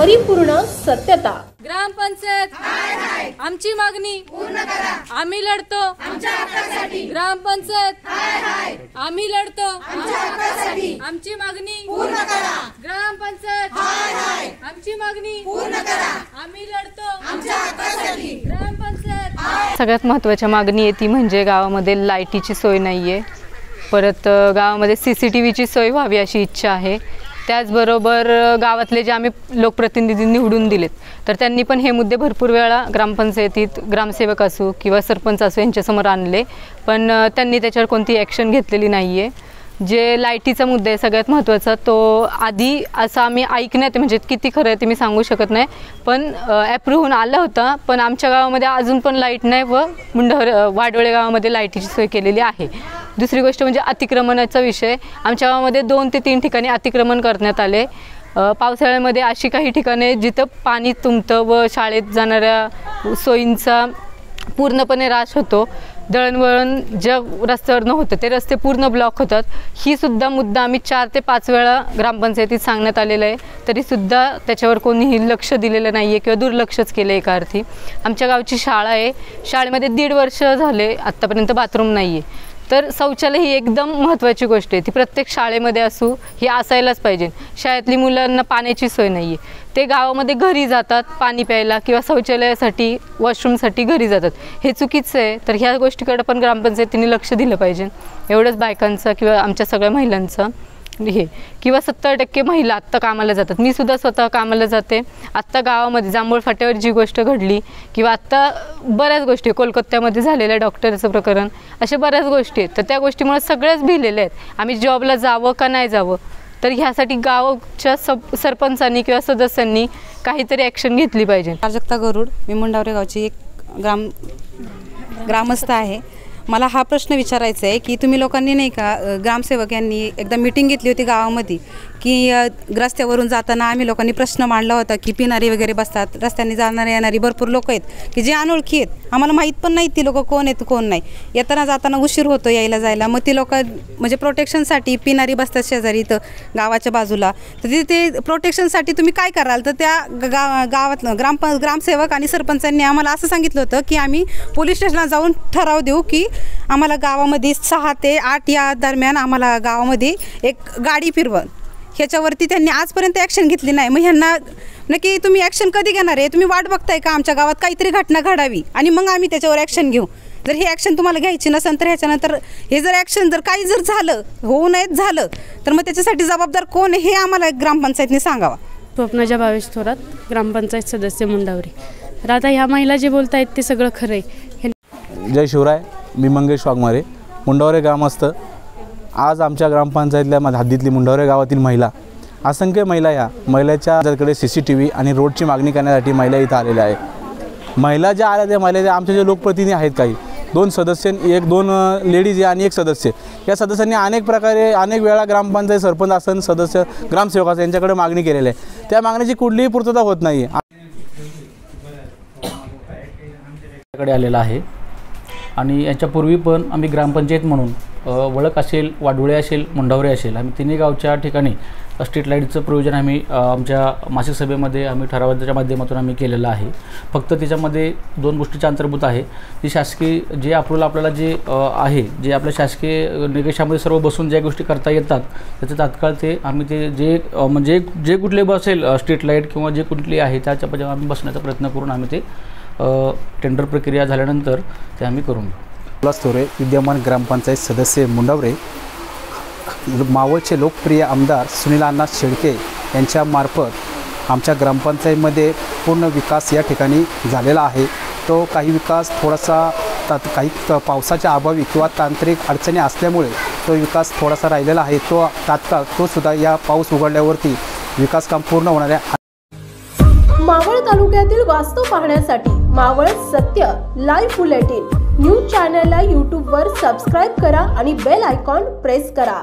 परिपूर्ण सत्यता। ग्रामपंचायत आमची मागणी पूर्ण करा, आम्ही लढतो आमच्या हक्कासाठी। ग्रामपंचायत आम्ही लढतो आमच्या हक्कासाठी, आमची मागणी पूर्ण करा। ग्रामपंचायत आमची मागणी पूर्ण करा, आम्ही लढतो आमच्या हक्कासाठी। ग्रामपंचायत सगळ्यात महत्त्वाची मागणी आहे ती म्हणजे गावामध्ये लाईटीची सोय नाहीये, परत गावामध्ये CCTVची सोय व्हावी अशी इच्छा आहे। त्याचबरोबर गावातले जे आम्ही लोकप्रतिनिधी निवडून दिलेत तर त्यांनी पण हे मुद्दे भरपूर वेळा ग्रामपंचायतीत ग्रामसेवक असो किंवा सरपंच असो यांच्यासमोर आणले, पण त्यांनी त्याच्यावर कोणती ॲक्शन घेतलेली नाही आहे। जे लाईटीचा मुद्दा आहे सगळ्यात महत्त्वाचा, तो आधी असं आम्ही ऐकण्यात म्हणजे किती खरं आहे ते मी सांगू शकत नाही, पण ॲप्रूव्ह होऊन आला होता, पण आमच्या गावामध्ये अजून पण लाईट नाही व वाडवळे गावामध्ये लाईटीची सोय केलेली आहे। दुसरी गोष्ट म्हणजे अतिक्रमणाचा विषय, आमच्या गावामध्ये 2 ते 3 ठिकाणी अतिक्रमण करण्यात आले। पावसाळ्यामध्ये अशी काही ठिकाणे जिथं पाणी तुंबतं व शाळेत जाणाऱ्या सोयींचा पूर्णपणे ऱ्हास होतो। दळणवळण ज्या रस्त्यावर होतं ते रस्ते पूर्ण ब्लॉक होतात। ही सुद्धा मुद्दा आम्ही 4 ते 5 वेळा ग्रामपंचायतीत सांगण्यात आलेलं आहे, तरीसुद्धा त्याच्यावर कोणीही लक्ष दिलेलं नाही आहे किंवा दुर्लक्षच केलं एका अर्थी। आमच्या गावची शाळा आहे, शाळेमध्ये 1.5 वर्ष झाले आत्तापर्यंत बाथरूम नाही आहे। तर शौचालय ही एकदम महत्त्वाची गोष्ट आहे, ती प्रत्येक शाळेमध्ये असू ही असायलाच पाहिजे। शाळेतली मुलांना पाण्याची सोय नाही आहे, ते गावामध्ये घरी जातात पाणी प्यायला किंवा शौचालयासाठी वॉशरूमसाठी घरी जातात, हे चुकीचं आहे। तर ह्या गोष्टीकडे पण ग्रामपंचायतीने लक्ष दिलं पाहिजे। एवढंच बायकांचं किंवा आमच्या सगळ्या महिलांचं हे किंवा 70% महिला आत्ता कामाला जातात, मी सुद्धा स्वतः कामाला जाते। आत्ता गावामध्ये जांभूळ फाट्यावर जी गोष्ट घडली किंवा आत्ता बऱ्याच गोष्टी कोलकात्यामध्ये झालेल्या डॉक्टरचं प्रकरण, अशा बऱ्याच गोष्टी आहेत, तर त्या गोष्टीमुळे सगळ्याच भिलेल्या आहेत। आम्ही जॉबला जावं का नाही जावं, तर ह्यासाठी गावाच्या सरपंचांनी किंवा सदस्यांनी काहीतरी ॲक्शन घेतली पाहिजे। प्राजक्ता गरुड, मी मुंडावरे गावची एक ग्रामस्थ आहे। मला हा प्रश्न विचारायचा आहे की तुम्ही लोकांनी नाही का ग्रामसेवक यांनी एकदा मीटिंग घेतली होती गावामध्ये की रस्त्यावरून जाताना आम्ही लोकांनी प्रश्न मांडला होता की पिणारी वगैरे बसतात, रस्त्याने जाणारे येणारी भरपूर लोक आहेत की जे अनोळखी आहेत, आम्हाला माहीत पण नाही ती लोक कोण आहेत कोण नाही, येताना जाताना उशीर होतो यायला जायला, मग ती लोक म्हणजे प्रोटेक्शनसाठी पिणारी बसतात शेजारी इथं गावाच्या बाजूला, तर तिथे प्रोटेक्शनसाठी तुम्ही काय कराल, तर त्या गावात ग्रामसेवक आणि सरपंचांनी आम्हाला असं सांगितलं होतं की आम्ही पोलीस स्टेशनला जाऊन ठराव देऊ की आम्हाला गावामध्ये 6 ते 8 या दरम्यान आम्हाला गावामध्ये एक गाडी फिरवून, ह्याच्यावरती त्यांनी आजपर्यंत ॲक्शन घेतली नाही। मग ह्यांना नक्की तुम्ही ॲक्शन कधी घेणार आहे? तुम्ही वाट बघताय का आमच्या गावात काहीतरी घटना घडावी आणि मग आम्ही त्याच्यावर ॲक्शन घेऊ? जर ही ॲक्शन तुम्हाला घ्यायची नसेल तर ह्याच्यानंतर हे जर ॲक्शन जर काही जर झालं होऊ नयेत झालं तर मग त्याच्यासाठी जबाबदार कोण हे आम्हाला ग्रामपंचायतने सांगावा। स्वप्नाजा भावेश थोरात, ग्रामपंचायत सदस्य मुंडावरे। तर आता ह्या महिला जे बोलत आहेत ते सगळं खरं आहे। जय शिवराय, मी मंगेश वाघमारे, मुंडावरे ग्रामस्थ। आज आमच्या ग्रामपंचायतल्या हद्दीतली मुंडावरे गावातील महिला, असंख्य महिला या महिलाच्याकडे CCTV आणि रोडची मागणी करण्यासाठी महिला इथं आलेल्या आहे। महिला ज्या आल्या त्या महिला आमचे जे लोकप्रतिनिधी आहेत, काही 2 सदस्य, 2 लेडीज आणि 1 सदस्य, या सदस्यांनी अनेक प्रकारे अनेक वेळा ग्रामपंचायत सरपंच असन सदस्य ग्रामसेवक असेल यांच्याकडे मागणी केलेली आहे, त्या मागणीची कुठलीही पूर्तता होत नाही आलेला आहे। आणि याच्यापूर्वी पण आम्ही ग्रामपंचायत म्हणून वळक असेल, वाडवळे असेल, मुंडावरे असेल, आम्ही तिन्ही गावच्या ठिकाणी स्ट्रीट लाईटचं प्रयोजन आम्ही आमच्या मासिक सभेमध्ये आम्ही ठरावाच्या माध्यमातून आम्ही केलेलं आहे। फक्त त्याच्यामध्ये 2 गोष्टीच्या अंतर्भूत आहे, ती शासकीय जे अप्रूव्हल आपल्याला जे आहे, जे आपल्या शासकीय निकषामध्ये सर्व बसून ज्या गोष्टी करता येतात त्याचं तात्काळ ते आम्ही ते जे म्हणजे जे कुठले बसेल स्ट्रीट लाईट किंवा जे कुठली आहे त्याच्या आम्ही बसण्याचा प्रयत्न करून आम्ही ते टेंडर प्रक्रिया झाल्यानंतर ते आम्ही करून घेऊ। थोरे, विद्यमान ग्रामपंचायत सदस्य मुंडावरे, मावळचे लोकप्रिय आमदार सुनील अण्णा शेळके यांच्यामार्फत आमच्या ग्रामपंचायतीमध्ये पूर्ण विकास या ठिकाणी झालेला आहे। तो काही विकास थोडासा काही पावसाच्या अभावी किंवा तांत्रिक अडचणी असल्यामुळे तो विकास थोडासा राहिलेला आहे, तो तात्काळ तो सुद्धा या पाऊस उघडल्यावरती विकास काम पूर्ण होणार आहे। मावळ तालुक्यातील वास्तव पाहण्यासाठी मावळ सत्य लाईव्ह बुलेटिन न्यूज चॅनलला YouTube वर सबस्क्राइब करा आणि बेल आयकॉन प्रेस करा।